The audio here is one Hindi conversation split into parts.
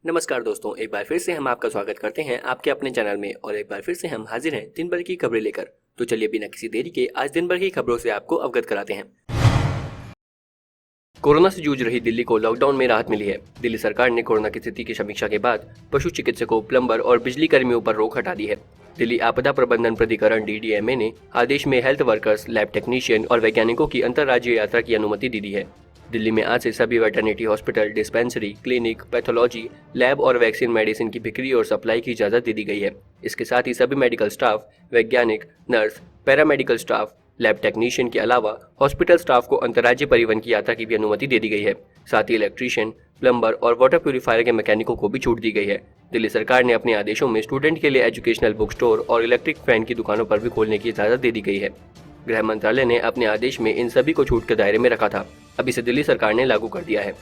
नमस्कार दोस्तों, एक बार फिर से हम आपका स्वागत करते हैं आपके अपने चैनल में और एक बार फिर से हम हाजिर हैं दिन भर की खबरें लेकर। तो चलिए बिना किसी देरी के आज दिन भर की खबरों से आपको अवगत कराते हैं। कोरोना से जूझ रही दिल्ली को लॉकडाउन में राहत मिली है। दिल्ली सरकार ने कोरोना की स्थिति की समीक्षा के बाद पशु चिकित्सकों, प्लम्बर और बिजली कर्मियों पर रोक हटा दी है। दिल्ली आपदा प्रबंधन प्राधिकरण DDMA ने आदेश में हेल्थ वर्कर्स, लैब टेक्नीशियन और वैज्ञानिकों की अंतर्राज्यीय यात्रा की अनुमति दे दी है। दिल्ली में आज से सभी veterinary hospital, dispensary, clinic, pathology, lab और वैक्सीन मेडिसिन की बिक्री और सप्लाई की इजाजत दे दी गई है। इसके साथ ही सभी मेडिकल स्टाफ, वैज्ञानिक, nurse, paramedical staff, lab technician के अलावा हॉस्पिटल स्टाफ को अंतर्राज्यीय परिवहन की यात्रा की भी अनुमति दे दी गई है। साथ ही इलेक्ट्रीशियन, प्लम्बर और वाटर प्यूरिफायर के मैकेनिकों को भी छूट दी गई है। दिल्ली सरकार ने अपने आदेशों में स्टूडेंट के लिए एजुकेशनल बुक स्टोर और इलेक्ट्रिक फैन की दुकानों पर भी खोलने की इजाजत दे दी गई है। गृह मंत्रालय ने अपने आदेश में इन सभी को छूट के दायरे में रखा था, अब इसे दिल्ली सरकार ने लागू कर दिया है।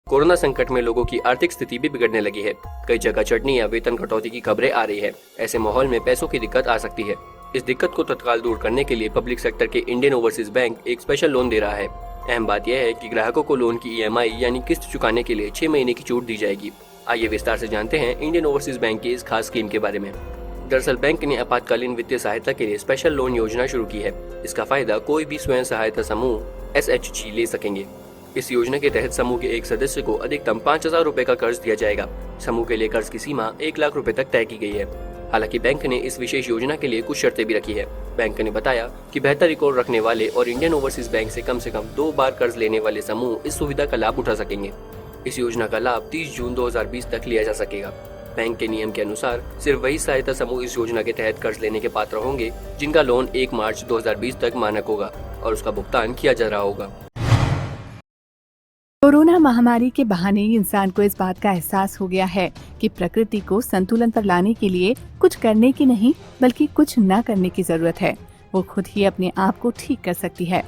कोरोना संकट में लोगों की आर्थिक स्थिति भी बिगड़ने लगी है। कई जगह चटनी या वेतन कटौती की खबरें आ रही है। ऐसे माहौल में पैसों की दिक्कत आ सकती है। इस दिक्कत को तत्काल दूर करने के लिए पब्लिक सेक्टर के इंडियन ओवरसीज बैंक एक स्पेशल लोन दे रहा है। अहम बात यह है कि ग्राहकों को लोन की EMI यानी किस्त चुकाने के लिए 6 महीने की छूट दी जाएगी। आइए विस्तार से जानते हैं इंडियन ओवरसीज बैंक की इस खास स्कीम के बारे में। दरअसल बैंक ने आपातकालीन वित्तीय सहायता के लिए स्पेशल लोन योजना शुरू की है। इसका फायदा कोई भी स्वयं सहायता समूह SHG ले सकेंगे। इस योजना के तहत समूह के एक सदस्य को अधिकतम 5,000 रुपए का कर्ज दिया जाएगा। समूह के लिए कर्ज की सीमा 1 लाख रुपए तक तय की गई है। हालांकि बैंक ने इस विशेष योजना के लिए कुछ शर्तें भी रखी है। बैंक ने बताया कि बेहतर रिकॉर्ड रखने वाले और इंडियन ओवरसीज बैंक से कम 2 बार कर्ज लेने वाले समूह इस सुविधा का लाभ उठा सकेंगे। इस योजना का लाभ 30 जून 2020 तक लिया जा सकेगा। बैंक के नियम के अनुसार सिर्फ वही सहायता समूह इस योजना के तहत कर्ज लेने के पात्र होंगे जिनका लोन 1 मार्च 2020 तक मानक होगा और उसका भुगतान किया जा रहा होगा। कोरोना महामारी के बहाने इंसान को इस बात का एहसास हो गया है कि प्रकृति को संतुलन पर लाने के लिए कुछ करने की नहीं बल्कि कुछ न करने की जरूरत है। वो खुद ही अपने आप को ठीक कर सकती है।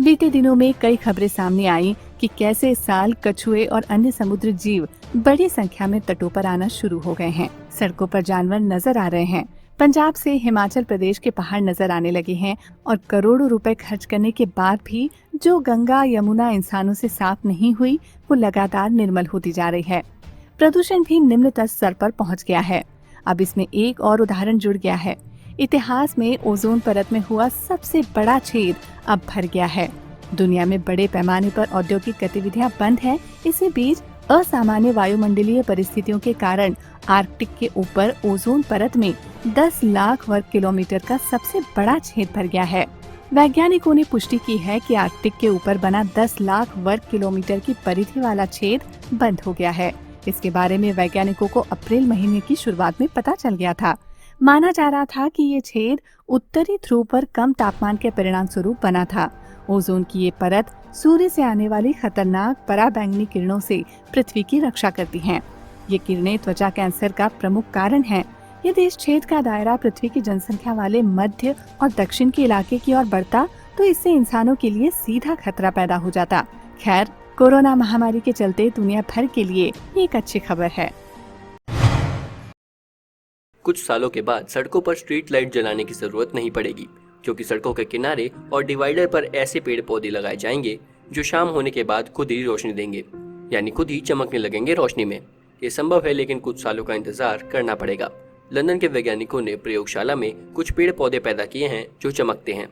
बीते दिनों में कई खबरें सामने आई कि कैसे इस साल कछुए और अन्य समुद्री जीव बड़ी संख्या में तटों पर आना शुरू हो गए हैं। सड़कों पर जानवर नजर आ रहे हैं। पंजाब से हिमाचल प्रदेश के पहाड़ नजर आने लगे हैं और करोड़ों रुपए खर्च करने के बाद भी जो गंगा यमुना इंसानों से साफ नहीं हुई वो लगातार निर्मल होती जा रही है। प्रदूषण भी निम्नतम स्तर पर पहुंच गया है। अब इसमें एक और उदाहरण जुड़ गया है। इतिहास में ओजोन परत में हुआ सबसे बड़ा छेद अब भर गया है। दुनिया में बड़े पैमाने पर औद्योगिक गतिविधियां बंद हैं। इसी बीच असामान्य वायुमंडलीय परिस्थितियों के कारण आर्कटिक के ऊपर ओजोन परत में 10 लाख वर्ग किलोमीटर का सबसे बड़ा छेद भर गया है। वैज्ञानिकों ने पुष्टि की है कि आर्कटिक के ऊपर बना 10 लाख वर्ग किलोमीटर की परिधि वाला छेद बंद हो गया है। इसके बारे में वैज्ञानिकों को अप्रैल महीने की शुरुआत में पता चल गया था। माना जा रहा था कि ये छेद उत्तरी ध्रुव पर कम तापमान के परिणाम स्वरूप बना था। ओजोन की ये परत सूर्य से आने वाली खतरनाक पराबैंगनी किरणों से पृथ्वी की रक्षा करती हैं। ये किरणें त्वचा कैंसर का प्रमुख कारण हैं। यदि इस छेद का दायरा पृथ्वी की जनसंख्या वाले मध्य और दक्षिण के इलाके की ओर बढ़ता तो इससे इंसानों के लिए सीधा खतरा पैदा हो जाता। खैर, कोरोना महामारी के चलते दुनिया भर के लिए एक अच्छी खबर है। कुछ सालों के बाद सड़कों पर स्ट्रीट लाइट जलाने की जरूरत नहीं पड़ेगी, क्योंकि सड़कों के किनारे और डिवाइडर पर ऐसे पेड़ पौधे लगाए जाएंगे जो शाम होने के बाद खुद ही रोशनी देंगे, यानी खुद ही चमकने लगेंगे रोशनी में। ये संभव है, लेकिन कुछ सालों का इंतजार करना पड़ेगा। लंदन के वैज्ञानिकों ने प्रयोगशाला में कुछ पेड़ पौधे पैदा किए हैं जो चमकते हैं।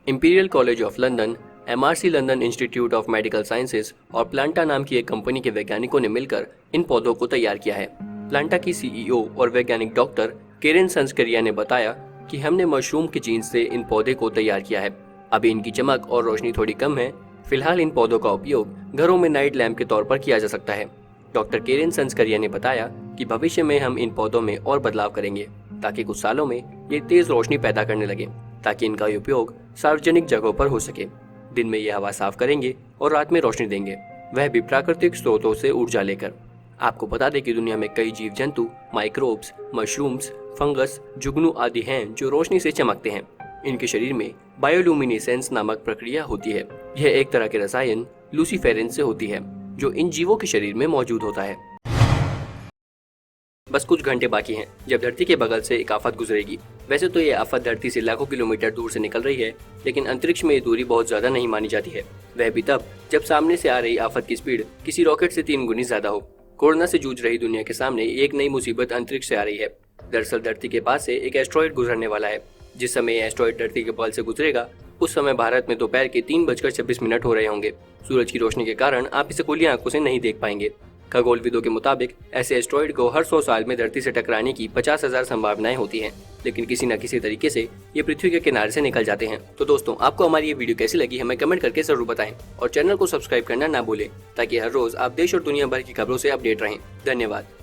Imperial college of London, MRC London institute of medical sciences और प्लांटा नाम की एक कंपनी के वैज्ञानिकों ने मिलकर इन पौधों को तैयार किया है। प्लांटा की CEO और वैज्ञानिक डॉक्टर केरेन संस्करिया ने बताया कि हमने मशरूम के जीन से इन पौधे को तैयार किया है। अभी इनकी चमक और रोशनी थोड़ी कम है। फिलहाल इन पौधों का उपयोग घरों में नाइट लैम्प के तौर पर किया जा सकता है। डॉक्टर केरेन संस्करिया ने बताया कि भविष्य में हम इन पौधों में और बदलाव करेंगे ताकि कुछ सालों में ये तेज रोशनी पैदा करने लगे, ताकि इनका उपयोग सार्वजनिक जगहों पर हो सके। दिन में ये हवा साफ करेंगे और रात में रोशनी देंगे, वह भी प्राकृतिक स्रोतों से ऊर्जा लेकर। आपको बता दें कि दुनिया में कई जीव जंतु, माइक्रोब्स, मशरूम्स, फंगस, जुगनू आदि हैं जो रोशनी से चमकते हैं। इनके शरीर में बायोल्यूमिनेसेंस नामक प्रक्रिया होती है। यह एक तरह के रसायन लूसीफेरेंस से होती है जो इन जीवों के शरीर में मौजूद होता है। बस कुछ घंटे बाकी हैं जब धरती के बगल से एक आफत गुजरेगी। वैसे तो ये आफत धरती से लाखों किलोमीटर दूर से निकल रही है, लेकिन अंतरिक्ष में ये दूरी बहुत ज्यादा नहीं मानी जाती है। वह भी तब जब सामने से आ रही आफत की स्पीड किसी रॉकेट से 3 गुनी ज्यादा हो। कोरोना से जूझ रही दुनिया के सामने एक नई मुसीबत अंतरिक्ष से आ रही है। दरअसल धरती के पास से एक एस्ट्रॉइड गुजरने वाला है। जिस समय यह एस्ट्रॉइड धरती के बगल से गुजरेगा उस समय भारत में दोपहर के 3:26 हो रहे होंगे। सूरज की रोशनी के कारण आप इसे खुली आंखों से नहीं देख पाएंगे। खगोलविदों के मुताबिक ऐसे एस्ट्रॉइड को हर 100 साल में धरती से टकराने की 50,000 संभावनाएं होती हैं, लेकिन किसी न किसी तरीके से ये पृथ्वी के किनारे से निकल जाते हैं। तो दोस्तों, आपको हमारी ये वीडियो कैसी लगी हमें कमेंट करके जरूर बताएं और चैनल को सब्सक्राइब करना ना भूलें ताकि हर रोज आप देश और दुनिया भर की खबरों से अपडेट रहें। धन्यवाद।